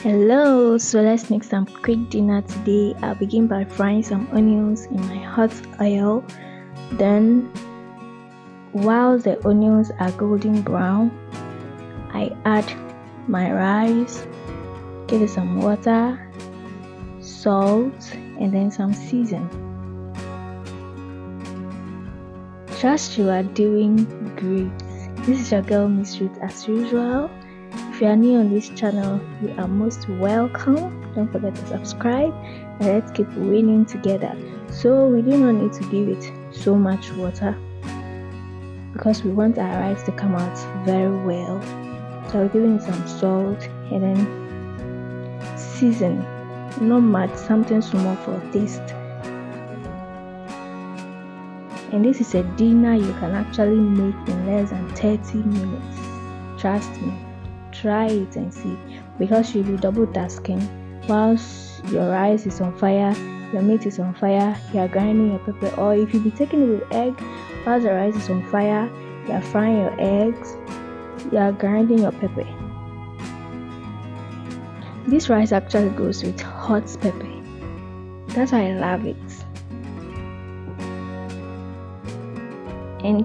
Hello, so let's make some quick dinner today. I'll begin by frying some onions in my hot oil. Then, while the onions are golden brown, I add my rice, give it some water, salt, and then some season. Trust you are doing great. This is your girl Miss Ruth as usual. If you are new on this channel, you are most welcome. Don't forget to subscribe and let's keep winning together. So we do not need to give it so much water because we want our rice to come out very well. So we're giving it some salt and then season, not much, something small for taste. And this is a dinner you can actually make in less than 30 minutes. Trust me. Try it and see, because you'll be double tasking. Whilst your rice is on fire, your meat is on fire, you are grinding your pepper. Or if you be taking it with egg, whilst the rice is on fire, you are frying your eggs, you are grinding your pepper. This rice actually goes with hot pepper. That's why I love it. And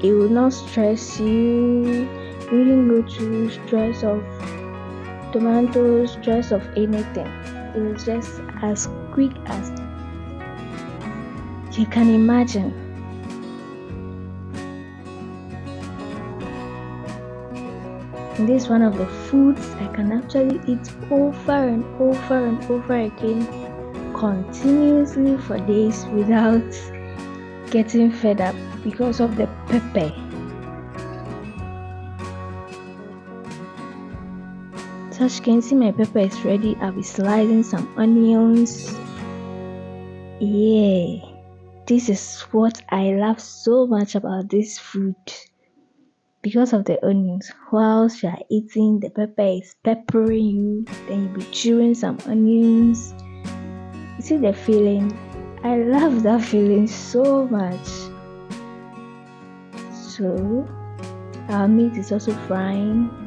it will not stress you. You didn't go through stress of tomatoes, stress of anything. It's just as quick as you can imagine. And this is one of the foods I can actually eat over and over and over again continuously for days without getting fed up because of the pepper. So as you can see, my pepper is ready. I'll be slicing some onions. Yeah, this is what I love so much about this food, because of the onions. Whilst you are eating, the pepper is peppering you, then you'll be chewing some onions. You see the feeling? I love that feeling so much. So our meat is also frying.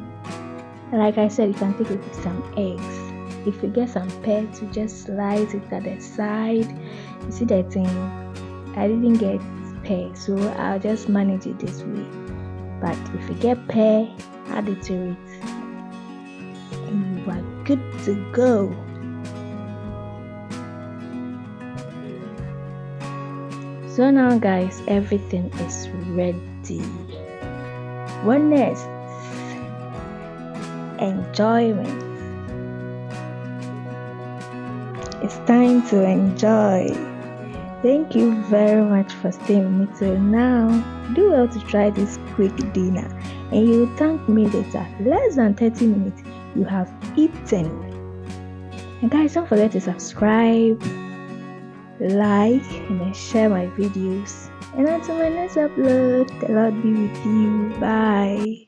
Like I said, you can take it with some eggs. If you get some pear, to just slice it at the side. You see that thing? I didn't get pear, so I'll just manage it this way. But if you get pear, add it to it, and you are good to go. So now, guys, everything is ready. What next? Enjoyment. It's time to enjoy. Thank you very much for staying with me till now. Do well to try this quick dinner, and you will thank me later. Less than 30 minutes, you have eaten. And guys, don't forget to subscribe, like, and then share my videos. And until my next upload, the Lord be with you. Bye.